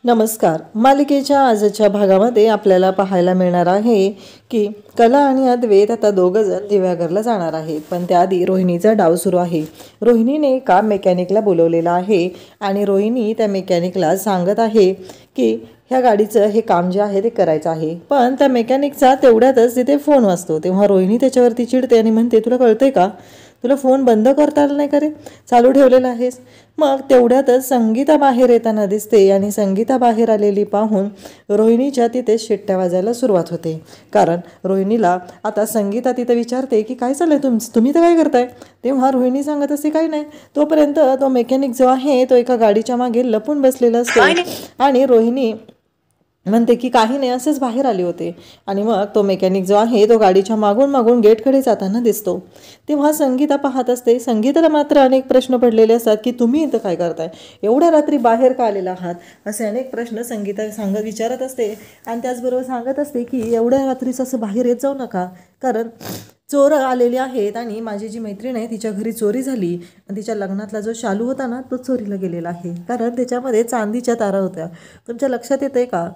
नमस्कार. मालिकेच्या आजच्या भागामध्ये आपल्याला पाहायला मिळणार आहे की कला आणि अद्वैत आता दोघं जण दिव्याघरला जाणार आहेत. पण त्याआधी रोहिणीचा डाव सुरू आहे. रोहिणीने एका मेकॅनिकला बोलवलेलं आहे आणि रोहिणी त्या मेकॅनिकला सांगत आहे की ह्या गाडीचं हे काम जे आहे ते करायचं आहे. पण त्या मेकॅनिकचा तेवढ्यातच तिथे फोन वाजतो. तेव्हा रोहिणी त्याच्यावरती चिडते आणि म्हणते, तुला कळतंय का, तुला फोन बंद करता आला नाही का रे, चालू ठेवलेला आहेस. मग तेवढ्यातच संगीता बाहेर येताना दिसते आणि संगीता बाहेर आलेली पाहून रोहिणीच्या तिथे शिट्ट्या वाजायला सुरुवात होते. कारण रोहिणीला आता संगीता तिथे विचारते की काय चाललंय तुम्ही तर काय करताय. तेव्हा रोहिणी सांगत असते काही नाही. तोपर्यंत तो मेकॅनिक जो आहे तो एका गाडीच्या मागे लपून बसलेला असतो आणि रोहिणी म्हणते की काही नाही, असंच बाहेर आले होते. आणि मग तो मेकॅनिक जो आहे तो गाडीच्या मागून मागून गेटकडे जाताना दिसतो. तेव्हा संगीता पाहत असते. संगीताला मात्र अनेक प्रश्न पडलेले असतात की तुम्ही इथं काय करताय, एवढ्या रात्री बाहेर का आलेला आहात, असे अनेक प्रश्न संगीता विचारत असते. आणि त्याचबरोबर सांगत असते की एवढ्या रात्रीच असं बाहेर येत जाऊ नका, कारण चोर आलेले आहेत आणि माझी जी मैत्रीण आहे तिच्या घरी चोरी झाली आणि तिच्या लग्नातला जो शालू होता ना तो चोरीला गेलेला आहे, कारण त्याच्यामध्ये चांदीच्या तारा होत्या. तुमच्या लक्षात येते का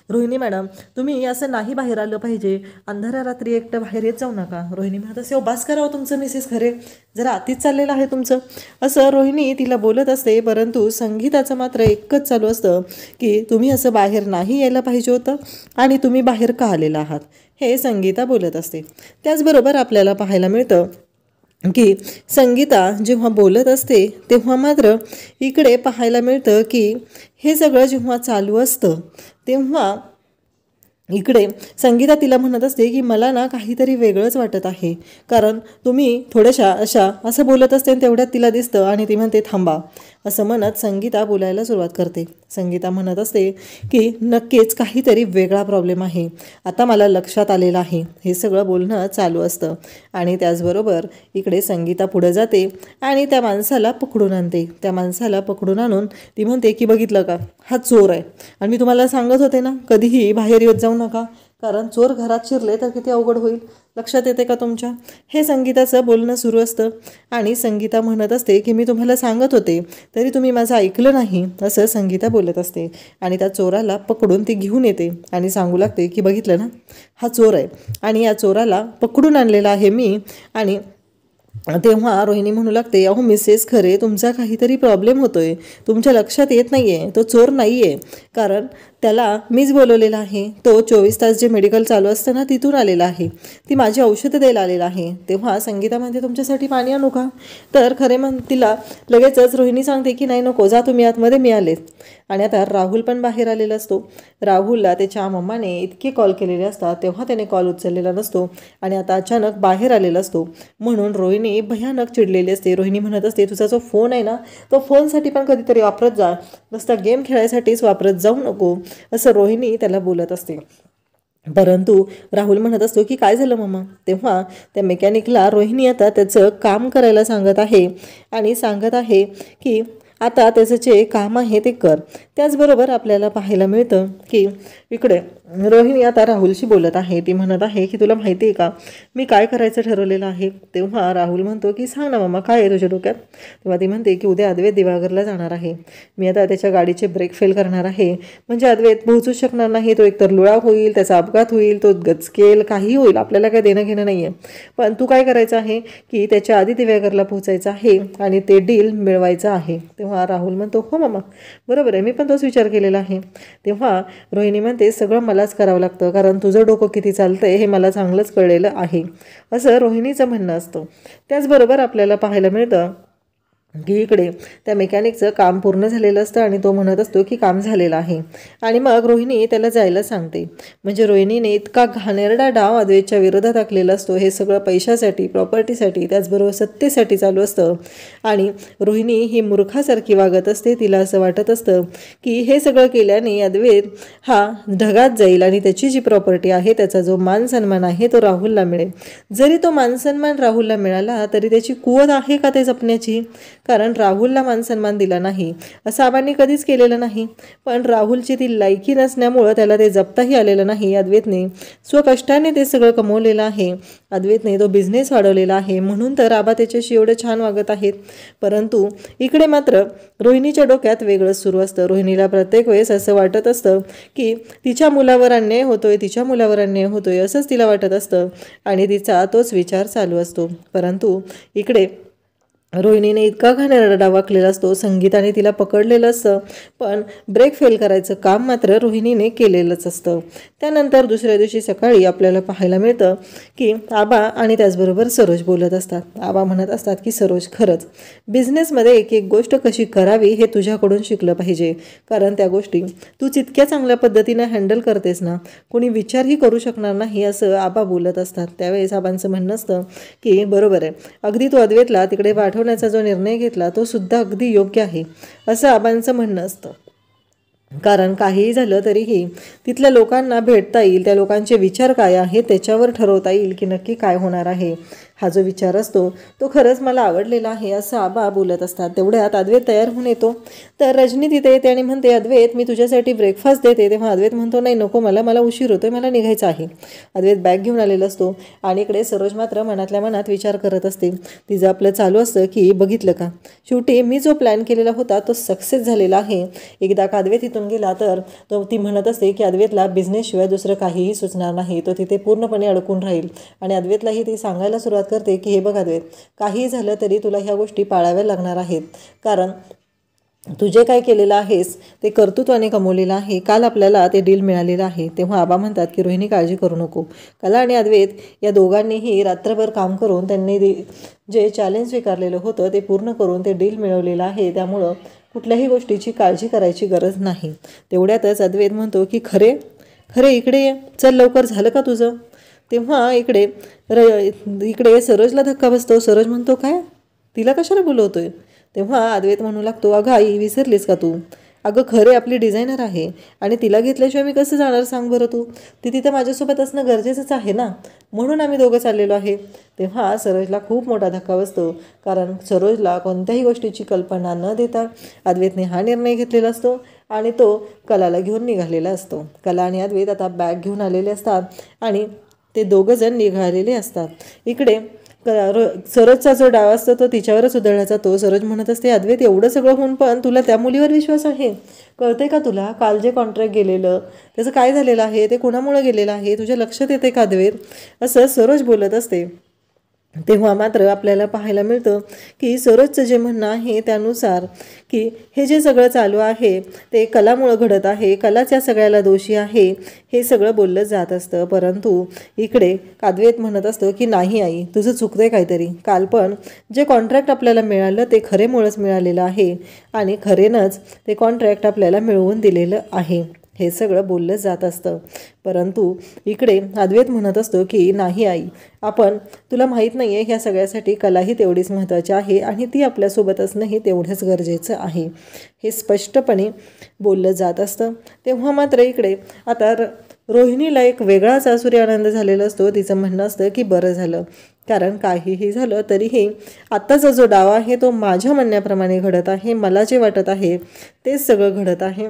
रोहिणी मॅडम, तुम्ही असं नाही बाहेर आलं पाहिजे, अंधाऱ्या रात्री एकटं बाहेर येत जाऊ नका. रोहिणी म्हणत असे, बास करावं तुमचं मिसेस खरे, जरा आतीच चाललेलं आहे तुमचं, असं रोहिणी तिला बोलत असते. परंतु संगीताचं मात्र एकच चालू असतं की तुम्ही असं बाहेर नाही यायला पाहिजे होतं आणि तुम्ही बाहेर का आलेला आहात, हे संगीता बोलत असते. त्याचबरोबर आपल्याला पाहायला मिळतं की संगीता जेव्हा बोलत असते तेव्हा मात्र इकडे पाहायला मिळतं की हे सगळं जेव्हा चालू असतं तेव्हा इकडे संगीता तिला म्हणत असते की मला ना काहीतरी वेगळंच वाटत आहे, कारण तुम्ही थोड्याशा अशा असं बोलत असते. तेवढ्यात तिला दिसतं आणि ती म्हणते थांबा, असं म्हणत संगीता बोलायला सुरुवात करते. संगीता म्हणत असते की नक्कीच काहीतरी वेगळा प्रॉब्लेम आहे, आता मला लक्षात आलेलं आहे. हे सगळं बोलणं चालू असतं आणि त्याचबरोबर इकडे संगीता पुढे जाते आणि त्या माणसाला पकडून आणते. त्या माणसाला पकडून आणून ती म्हणते की बघितलं का, हा चोर आहे आणि मी तुम्हाला सांगत होते ना कधीही बाहेर येत जाऊ नका, कारण चोर घरात शिरले तर किती अवघड होईल, लक्षात येते का तुमच्या. हे संगीताचं बोलणं सुरू असतं आणि संगीता म्हणत असते की मी तुम्हाला सांगत होते तरी तुम्ही माझं ऐकलं नाही, असं संगीता बोलत असते. आणि त्या चोराला पकडून ती घेऊन येते आणि सांगू लागते की बघितलं ना, हा चोर आहे आणि या चोराला पकडून आणलेला आहे मी. आणि तेव्हा रोहिणी म्हणू लागते, अहो मिसेस खरे, तुमचा काहीतरी प्रॉब्लेम होतोय, तुमच्या लक्षात येत नाही आहे, तो चोर नाही आहे, कारण त्याला मीच बोलवलेला आहे. तो 24 तास जे मेडिकल चालू असतं ना तिथून आलेला आहे, ती माझी औषधं द्यायला आलेला आहे. तेव्हा संगीता म्हणते तुमच्यासाठी पाणी आणू का, तर खरे तिला लगेचच रोहिणी सांगते की नाही नको, जा तुम्ही आतमध्ये, मी आले. आणि आता राहुल पण बाहेर आलेला असतो. राहुलला त्याच्या मम्माने इतके कॉल केलेले असतात तेव्हा त्याने कॉल उचललेला नसतो आणि आता अचानक बाहेर आलेला असतो, म्हणून रोहिणी भयानक चिडलेली असते. रोहिणी म्हणत असते तुझा जो फोन आहे ना तो फोनसाठी पण कधीतरी वापरत जा, नुसता गेम खेळायसाठीच वापरत जाऊ नको, असं रोहिणी त्याला बोलत असते. परंतु राहुल म्हणत असतो की काय झालं मम्मा. तेव्हा त्या मेकॅनिकला रोहिणी आता त्याचं काम करायला सांगत आहे आणि सांगत आहे की आता त्याचं जे काम आहे ते कर. त्याचबरोबर आपल्याला पाहायला मिळतं की इकडे रोहिणी आता राहुलशी बोलत आहे. ती म्हणत आहे की तुला माहिती आहे का मी काय करायचं ठरवलेलं आहे. तेव्हा राहुल म्हणतो की सांग ना मम्मा, काय आहे तुझ्या डोक्यात. तेव्हा ती म्हणते की उद्या अद्वैत दिवाघरला जाणार आहे, मी आता त्याच्या गाडीचे ब्रेक फेल करणार आहे, म्हणजे अद्वैत पोहोचूच शकणार नाही, तो एकतर लुळा होईल, त्याचा अपघात होईल, तो गचकेल, काही होईल, आपल्याला काय देणं घेणं नाही आहे. पण तू काय करायचं आहे की त्याच्या आधी दिवाघरला पोहोचायचं आहे आणि ते डील मिळवायचं आहे. तेव्हा राहुल म्हणतो हो मम्मा बरोबर आहे, मी पण तोच विचार केलेला आहे. तेव्हा रोहिणी म्हणते सगळं मलाच करावं लागतं, कारण तुझं डोकं किती चालतंय हे मला चांगलंच कळलेलं आहे, असं रोहिणीचं म्हणणं असतं. त्याचबरोबर आपल्याला पाहायला मिळतं की इकडे त्या मेकॅनिकचं काम पूर्ण झालेलं असतं आणि तो म्हणत असतो की काम झालेलं आहे. आणि मग रोहिणी त्याला जायला सांगते. म्हणजे रोहिणीने इतका घाणेरडा डाव अद्वैतच्या विरोधात आखलेला असतो. हे सगळं पैशासाठी, प्रॉपर्टीसाठी, त्याचबरोबर सत्तेसाठी चालू असतं आणि रोहिणी ही मूर्खासारखी वागत असते. तिला असं वाटत असतं की हे सगळं केल्याने अद्वैत हा ढगात जाईल आणि त्याची जी प्रॉपर्टी आहे, त्याचा जो मान सन्मान आहे तो राहुलला मिळेल. जरी तो मान सन्मान राहुलला मिळाला तरी त्याची कुवत आहे का ते जपण्याची, कारण राहुलला मानसन्मान दिला नाही असं आबांनी कधीच केलेलं नाही, पण राहुलची ती लायकी नसल्यामुळं त्याला ते जपताही आलेलं नाही. अद्वैतने स्वकष्टाने ते सगळं कमवलेलं आहे, अद्वैतने तो बिझनेस वाढवलेला आहे, म्हणून तर आबा त्याच्याशी एवढं छान वागत आहेत. परंतु इकडे मात्र रोहिणीच्या डोक्यात वेगळंच सुरू असतं. रोहिणीला प्रत्येक वेळेस असं वाटत असतं की तिच्या मुलावर अन्याय होतोय, तिच्या मुलावर अन्याय होतोय असंच तिला वाटत असतं आणि तिचा तोच विचार चालू असतो. परंतु इकडे रोहिणीने इतका घाणेरडा डाव आखलेला असतो, संगीताने तिला पकडलेलं असतं, पण ब्रेक फेल करायचं काम मात्र रोहिणीने केलेलंच असतं. त्यानंतर दुसऱ्या दिवशी सकाळी आपल्याला पाहायला मिळतं की आबा आणि त्याचबरोबर सरोज बोलत असतात. आबा म्हणत असतात की सरोज, खरंच बिझनेसमध्ये एक एक गोष्ट कशी करावी हे तुझ्याकडून शिकलं पाहिजे, कारण त्या गोष्टी तूच इतक्या चांगल्या पद्धतीनं हँडल करतेस ना, कोणी विचारही करू शकणार नाही असं आबा बोलत असतात. त्यावेळेस आबांचं म्हणणं असतं की बरोबर आहे, अगदी तू अद्वैतला तिकडे पाठवण्याचा जो निर्णय घेतला तो सुद्धा अगदी योग्य आहे असं आबांचं म्हणणं असतं. कारण काहीही झालं तरीही तिथल्या लोकांना भेटता येईल, त्या लोकांचे विचार काय आहेत त्याच्यावर ठरवता येईल की नक्की काय होणार आहे. हा जो विचार असतो तो खरंच मला आवडलेला आहे असं आबा बोलत असतात. तेवढ्यात अद्वैत तयार होऊन येतो, तर रजनी तिथे येते आणि म्हणते, अद्वैत मी तुझ्यासाठी ब्रेकफास्ट देते. तेव्हा अद्वैत म्हणतो, नाही नको, मला उशीर होतोय, मला निघायचं आहे. अद्वैत बॅग घेऊन आलेला असतो आणि इकडे सरोज मात्र मनातल्या मनात विचार करत असते. तिचं आपलं चालू असतं की बघितलं का, शेवटी मी जो प्लॅन केलेला होता तो सक्सेस झालेला आहे. एकदा का अद्वैत इथून गेला तर ती म्हणत असते की अद्वैतला बिझनेसशिवाय दुसरं काहीही सुचणार नाही, तो तिथे पूर्णपणे अडकून राहील. आणि अद्वैतलाही ती सांगायला सुरुवात करते की हे बघ अद्वैत, काही झालं तरी तुला ह्या गोष्टी पाळाव्या लागणार आहेत, कारण तू जे काय केलेलं आहेस ते कर्तृत्वाने कमवलेलं आहे. काल आपल्याला ते डील मिळालेलं आहे. तेव्हा आबा म्हणतात की रोहिणी काळजी करू नको. कला आणि अद्वैत या दोघांनीही रात्रभर काम करून त्यांनी जे चॅलेंज स्वीकारलेलं होतं ते पूर्ण करून ते डील मिळवलेलं आहे, त्यामुळं कुठल्याही गोष्टीची काळजी करायची गरज नाही. तेवढ्यातच अद्वैत म्हणतो की खरे इकडे ये, चल लवकर, झालं का तुझं. तेव्हा इकडे सरोजला धक्का बसतो. सरोज म्हणतो, काय, तिला कशाला बोलवतोय. तेव्हा अद्वैत म्हणू लागतो, अगं आई विसरलीस का तू, अगं खरे आपली डिझायनर आहे आणि तिला घेतल्याशिवाय मी कसं जाणार सांग बरं तू, ती तिथं माझ्यासोबत असणं गरजेचंच आहे ना, म्हणून आम्ही दोघं चाललेलो आहे. तेव्हा सरोजला खूप मोठा धक्का बसतो, कारण सरोजला कोणत्याही गोष्टीची कल्पना न देता अद्वैतने हा निर्णय घेतलेला असतो आणि तो कलाला घेऊन निघालेला असतो. कला आणि अद्वैत आता बॅग घेऊन आलेले असतात आणि ते दोघंजण निघालेले असतात. इकडे सरोजचा जो डाव असतो तो तिच्यावरच उधळण्याचा. तो सरोज म्हणत असते, अद्वैत एवढं सगळं होऊन पण तुला त्या मुलीवर विश्वास आहे, कळते का तुला, काल जे कॉन्ट्रॅक्ट गेलेलं त्याचं काय झालेलं आहे, ते कोणामुळे गेलेलं आहे, तुझ्या लक्षात येते का अद्वैत, असं सरोज बोलत असते. तेव्हा मात्र आपल्याला पाहायला मिळतं की सरोजचं जे म्हणणं आहे त्यानुसार की हे जे सगळं चालू आहे ते कलामुळं घडत आहे, कलाच या सगळ्याला दोषी आहे, हे सगळं बोललं जात असतं. परंतु इकडे अद्वैत म्हणत असतो की नाही आई, तुझं चुकतंय काहीतरी, काल पण जे कॉन्ट्रॅक्ट आपल्याला मिळालं ते खरेमुळंच मिळालेलं आहे आणि खरेनंच ते कॉन्ट्रॅक्ट आपल्याला मिळवून दिलेलं आहे, हे सगळं बोललं जात असतं. परंतु इकडे अद्वैत म्हणत असतो की नाही आई, तुला माहीत नाही आहे, ह्या सगळ्यासाठी कलाही तेवढीच महत्त्वाची आहे आणि ती आपल्यासोबत असणंही तेवढंच गरजेचं आहे, हे स्पष्टपणे बोललं जात असतं. तेव्हा मात्र इकडे आता रोहिणीला एक वेगळाच आसुरी आनंद झालेला असतो. तिचं म्हणणं असतं की बरं झालं, कारण काहीही झालं तरीही आत्ताचा जो डाव आहे तो माझ्या म्हणण्याप्रमाणे घडत आहे, मला जे वाटत आहे तेच सगळं घडत आहे,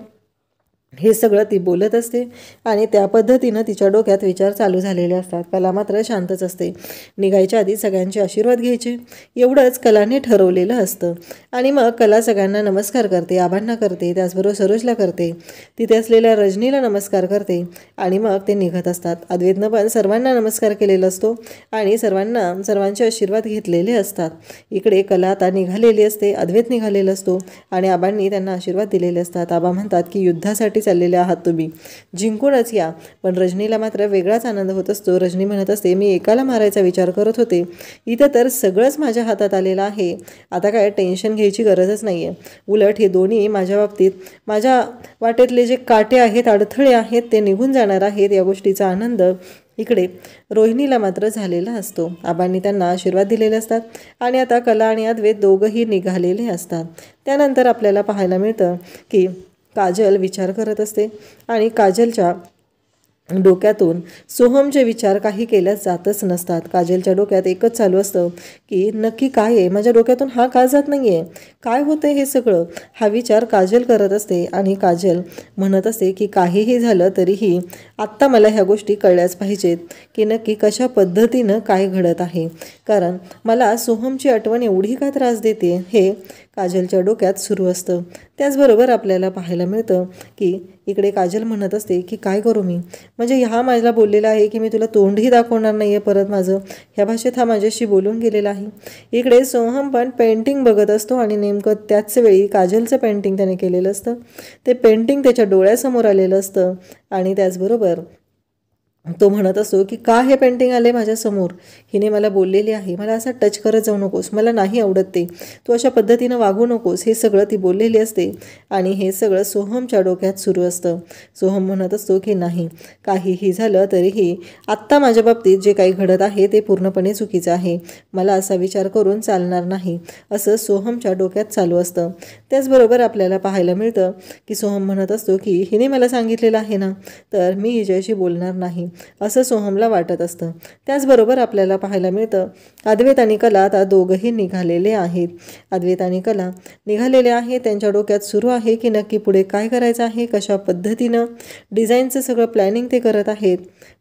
हे सगळं ती बोलत असते आणि त्या पद्धतीनं तिच्या डोक्यात विचार चालू झालेले असतात. कला मात्र शांतच असते. निघायच्या आधी सगळ्यांचे आशीर्वाद घ्यायचे एवढंच कलाने ठरवलेलं असतं आणि मग कला सगळ्यांना नमस्कार करते, आबांना करते, त्याचबरोबर सरोजला करते, तिथे असलेल्या रजनीला नमस्कार करते आणि मग ते निघत असतात. अद्वैतनं पण सर्वांना नमस्कार केलेला असतो आणि सर्वांचे आशीर्वाद घेतलेले असतात. इकडे कला आता निघालेली असते, अद्वैत निघालेला असतो आणि आबांनी त्यांना आशीर्वाद दिलेले असतात. आबा म्हणतात की युद्धासाठी चाललेले आहात तुम्ही, जिंकूनच या. पण रजनीला मात्र वेगळाच आनंद होत असतो. रजनी म्हणत असते, मी एकाला मारायचा विचार करत होते, इथं तर सगळंच माझ्या हातात आलेलं आहे, आता काय टेन्शन घ्यायची गरजच नाही आहे. उलट हे दोन्ही माझ्या बाबतीत, माझ्या वाटेतले जे काटे आहेत, अडथळे आहेत ते निघून जाणार आहेत, या गोष्टीचा आनंद इकडे रोहिणीला मात्र झालेला असतो. आबांनी त्यांना आशीर्वाद दिलेले असतात आणि आता कला आणि अद्वैत दोघंही निघालेले असतात. त्यानंतर आपल्याला पाहायला मिळतं की काजल विचार करत असते आणि काजलच्या डोक्यातून सोहमचे विचार काही केल्या जातच नसतात. काजलच्या डोक्यात एकच चालू असतं की नक्की काय आहे, माझ्या डोक्यातून हा का जात नाही आहे, काय होतं हे सगळं, हा विचार काजल करत असते. आणि काजल म्हणत असते की काहीही झालं तरीही आत्ता मला ह्या गोष्टी कळल्याच पाहिजेत की नक्की कशा पद्धतीनं काय घडत आहे, कारण मला सोहमची आठवण एवढी का त्रास देते हे काजलच्या डोक्यात सुरू असतं. त्याचबरोबर आपल्याला पाहायला मिळतं की इकडे काजल म्हणत असते की काय करू मी, म्हणजे ह्या माझ्याला बोललेला आहे की मी तुला तोंडही दाखवणार नाही आहे परत माझं, ह्या भाषेत हा माझ्याशी बोलून गेलेला आहे. इकडे सोहम पण पेंटिंग बघत असतो आणि नेमकं त्याच वेळी काजलचं पेंटिंग त्याने केलेलं असतं. ते पेंटिंग त्याच्या डोळ्यासमोर आलेलं असतं आणि त्याचबरोबर तो म्हणत असतो की का हे पेंटिंग आले माझ्यासमोर, हिने मला बोललेली आहे, मला असं टच करत जाऊ नकोस, मला नाही आवडत ते, तू अशा पद्धतीनं वागू नकोस, हे सगळं ती बोललेली असते. आणि हे सगळं सोहमच्या डोक्यात सुरू असतं. सोहम म्हणत असतो की नाही, काहीही झालं तरीही आत्ता माझ्या बाबतीत जे काही घडत आहे ते पूर्णपणे चुकीचं आहे, मला असा विचार करून चालणार नाही, असं सोहमच्या डोक्यात चालू असतं. त्याचबरोबर आपल्याला पाहायला मिळतं की सोहम म्हणत असतो की हिने मला सांगितलेलं आहे ना, तर मी हिच्याशी बोलणार नाही, असं सोहमला वाटत असतं. त्याचबरोबर आपल्याला पाहायला मिळतं अद्वैत आणि कला आता दोघंही निघालेले आहेत. अद्वैत आणि कला निघालेले आहेत, त्यांच्या डोक्यात सुरू आहे की नक्की पुढे काय करायचं आहे, कशा पद्धतीनं डिझाईनचं सगळं प्लॅनिंग ते करत आहेत.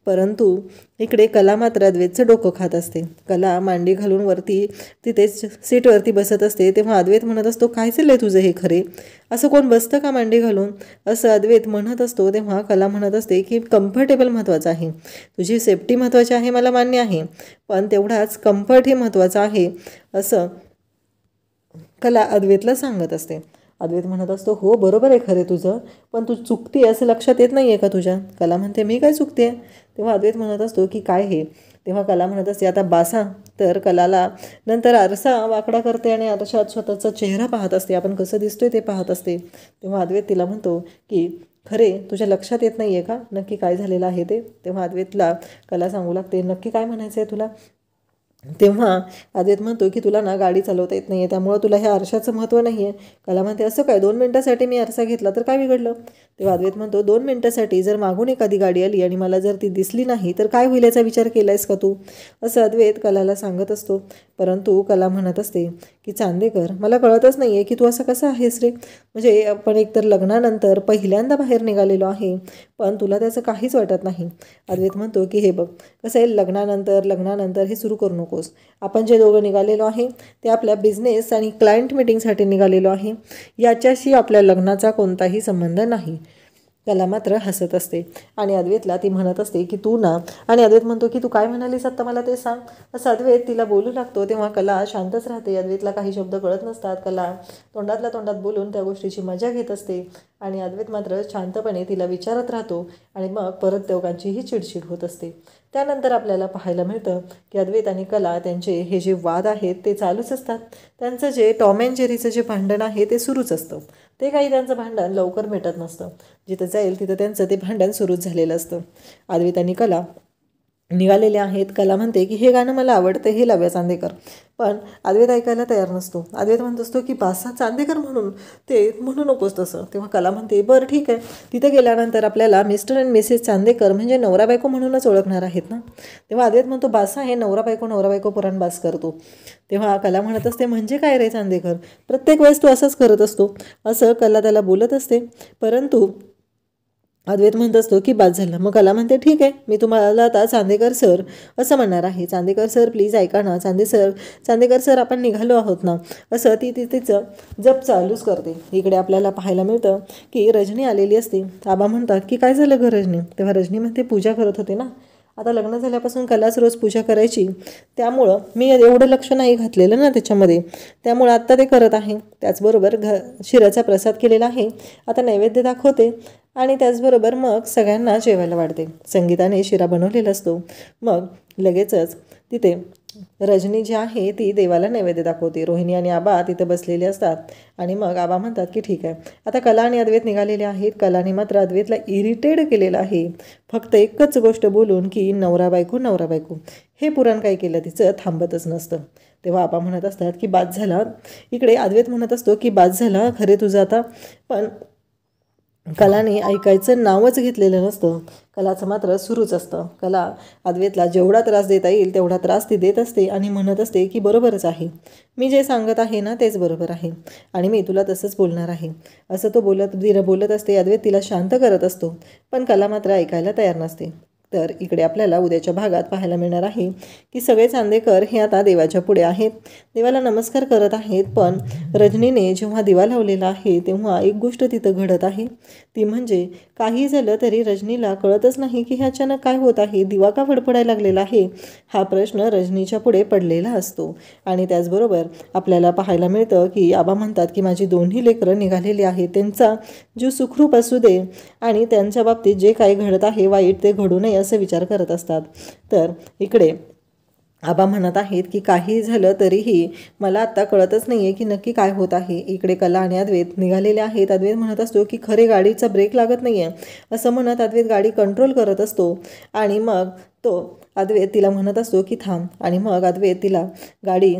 परंतु इकडे कला मात्र अद्वैतचं डोकं खात असते. कला मांडी घालून वरती तिथेच सीटवरती बसत असते. तेव्हा अद्वैत म्हणत असतो काय चाललंय तुझं हे, खरे असं कोण बसतं का मांडी घालून, असं अद्वैत म्हणत असतो. तेव्हा कला म्हणत असते की कम्फर्टेबल महत्त्वाचं आहे, तुझी सेफ्टी महत्त्वाची आहे मला मान्य आहे, पण तेवढाच कम्फर्ट ही महत्त्वाचं आहे, असं कला अद्वैतला सांगत असते. अद्वैत म्हणत असतो हो बरोबर आहे खरे तुझं, पण तू चुकते असं लक्षात येत नाही आहे का तुझ्या. कला म्हणते मी काय चुकते आहे. तेव्हा अद्वैत म्हणत असतो की काय हे. तेव्हा कला म्हणत असते आता बासा. तर कलाला नंतर आरसा वाकडा करते आणि आरशात स्वतःचा चेहरा पाहत असते, आपण कसं दिसतोय ते पाहत असते. तेव्हा अद्वैत तिला म्हणतो की खरे तुझ्या लक्षात येत नाही आहे का नक्की काय झालेलं आहे ते. तेव्हा अद्वैतला कला सांगू लागते नक्की काय म्हणायचं आहे तुला. तेव्हा अद्वैत म्हणतो की तुला ना गाडी चालवता येत नाही आहे, त्यामुळं तुला ह्या आरशाचं महत्त्व नाही आहे. कला म्हणते असं काय, 2 मिनटासाठी मी आरसा घेतला तर काय बिघडलं. तेव्हा अद्वैत म्हणतो 2 मिनटासाठी जर मागून एखादी गाडी आली आणि मला जर ती दिसली नाही तर काय होईल याचा विचार केला आहेस का तू, असं अद्वैत कलाला सांगत असतो. परंतु कला म्हणत असते की चांदेकर मला कळतच नाही आहे की तू असं कसं आहेस रे, म्हणजे आपण एकतर लग्नानंतर पहिल्यांदा बाहेर निघालेलो आहे पण तुला त्याचं काहीच वाटत नाही. अद्वैत म्हणतो की हे बघ कसं आहे, लग्नानंतर हे सुरू करू नकोस, आपण जे दोघं निघालेलो आहे ते आपल्या बिझनेस आणि क्लायंट मीटिंगसाठी निघालेलो आहे, याच्याशी आपल्या लग्नाचा कोणताही संबंध नाही. कला मात्र हसत असते आणि अद्वैतला ती म्हणत असते की तू ना, आणि अद्वैत म्हणतो की तू काय म्हणालीस आत्ता मला ते सांग, असं अद्वैत तिला बोलू लागतो. तेव्हा कला शांतच राहते, अद्वैतला काही शब्द कळत नसतात. कला तोंडातल्या तोंडात बोलून त्या गोष्टीची मजा घेत असते आणि अद्वैत मात्र शांतपणे तिला विचारत राहतो आणि मग परत दोघांचीही चिडचिड होत असते. त्यानंतर आपल्याला पाहायला मिळतं की अद्वैत आणि कला त्यांचे हे जे वाद आहेत ते चालूच असतात. त्यांचं जे टॉम अँड जेरीचं जे भांडण आहे ते सुरूच असतं. ते काही त्यांचं भांडण लवकर मिटत नसतं, जिथं जाईल तिथं त्यांचं ते भांडण सुरूच झालेलं असतं. अद्वैत आणि कला निघालेले आहेत. कला म्हणते की हे गाणं मला आवडतं, हे लावूया चांदेकर, पण अद्वैत ऐकायला तयार नसतो. अद्वैत म्हणत असतो की बासा चांदेकर म्हणून ते म्हणू नकोस तसं. तेव्हा कला म्हणते बरं ठीक आहे, तिथे गेल्यानंतर आपल्याला मिस्टर अँड मिसेस चांदेकर म्हणजे नवरा बायको म्हणूनच ओळखणार आहेत ना. तेव्हा अद्वैत म्हणतो बासा हे नवरा बायको पुराण बास करतो. तेव्हा कला म्हणत असते म्हणजे काय रे चांदेकर, प्रत्येक वेळेस तू असंच करत असतो, असं कला त्याला बोलत असते. परंतु अद्वैत म्हणत असतो की बाद झालं. मग कला म्हणते ठीक आहे, मी तुम्हाला आता चांदेकर सर असं म्हणणार आहे, चांदेकर सर प्लीज ऐका ना, चांदेकर सर आपण निघालो आहोत ना, असं ती तिचं जप चालूच करते. इकडे आपल्याला पाहायला मिळतं की रजनी आलेली असते. आबा म्हणतात की काय झालं गं रजनी. तेव्हा रजनी म्हणते पूजा करत होते ना, आता लग्न झाल्यापासून कलाच रोज पूजा करायची, त्यामुळं मी एवढं लक्ष नाही घातलेलं ना त्याच्यामध्ये, त्यामुळं आत्ता ते करत आहे. त्याचबरोबर शिराचा प्रसाद केलेला आहे, आता नैवेद्य दाखवते आणि त्याचबरोबर मग सगळ्यांना जेवायला वाढते. संगीताने शिरा बनवलेला असतो. मग लगेचच तिथे रजनी जी आहे ती देवाला नैवेद्य दाखवते. रोहिणी आणि आबा तिथे बसलेले असतात आणि मग आबा म्हणतात की ठीक आहे, आता कला आणि अद्वैत निघालेले आहेत. कलाने मात्र अद्वैतला इरिटेड केलेलं आहे, फक्त एकच गोष्ट बोलून की नवरा बायको हे पुराण काय केलं तिचं थांबतच नसतं. तेव्हा आबा म्हणत असतात की बाद झाला. इकडे अद्वैत म्हणत असतो की बाद झाला खरे तुझं आता, पण कलाने ऐकायचं नावच घेतलेलं नसतं. कलाचं मात्र सुरूच असतं. कला अद्वैतला जेवढा त्रास देता येईल तेवढा त्रास ती देत असते आणि म्हणत असते की बरोबरच आहे, मी जे सांगत आहे ना तेच बरोबर आहे आणि मी तुला तसंच बोलणार आहे असं तो बोलत असते. अद्वैत तिला शांत करत असतो, पण कला मात्र ऐकायला तयार नसते. तर इकडे आपल्याला उद्याच्या भागात पाहायला मिळणार आहे की सगळे चांदेकर हे आता देवाच्या पुढे आहेत, देवाला नमस्कार करत आहेत. पण रजनीने जेव्हा दिवा लावलेला आहे तेव्हा एक गोष्ट तिथं घडत आहे, ती म्हणजे काही झालं तरी रजनीला कळतच नाही की हे अचानक काय होत आहे, दिवा का फडफडायला लागलेला आहे, हा प्रश्न रजनीच्या पुढे पडलेला असतो. आणि त्याचबरोबर आपल्याला पाहायला मिळतं की आबा म्हणतात की माझी दोन्ही लेकरं निघालेली आहेत, त्यांचा जीव सुखरूप असू दे आणि त्यांच्या बाबतीत जे काही घडत आहे वाईट ते घडू नये असं विचार करत असतात. तर इकडे आबा म्हणत आहेत की काही झालं तरीही मला आत्ता कळतच नाही आहे की नक्की काय होत आहे. इकडे कला आणि अद्वैत निघालेले आहेत. अद्वैत म्हणत असतो की खरे गाडीचा ब्रेक लागत नाही आहे असं म्हणत अद्वैत गाडी कंट्रोल करत असतो आणि मग तो अद्वैत तिला म्हणत असतो की थांब आणि मग अद्वैत तिला गाडी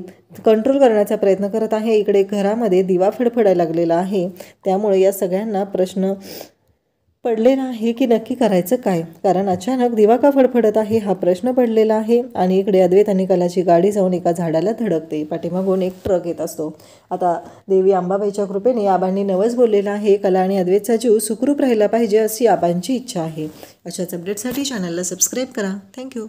कंट्रोल करण्याचा प्रयत्न करत आहे. इकडे घरामध्ये दिवा फडफडायला लागलेला आहे, त्यामुळे या सगळ्यांना प्रश्न पडलेला आहे की नक्की करायचं काय, कारण अचानक दिवा का फडफडत आहे हा प्रश्न पडलेला आहे. आणि इकडे अद्वैत आणि कलाची गाडी जाऊन एका झाडाला धडकते. पाठीमागून एक ट्रक येत असतो. आता देवी अंबाबाईच्या कृपेने आबांनी नवस बोललेला आहे, कला आणि अद्वैतचा जीव सुखरूप राहिला पाहिजे अशी आबांची इच्छा आहे. अशाच अपडेटसाठी चॅनलला सबस्क्राईब करा. थँक्यू.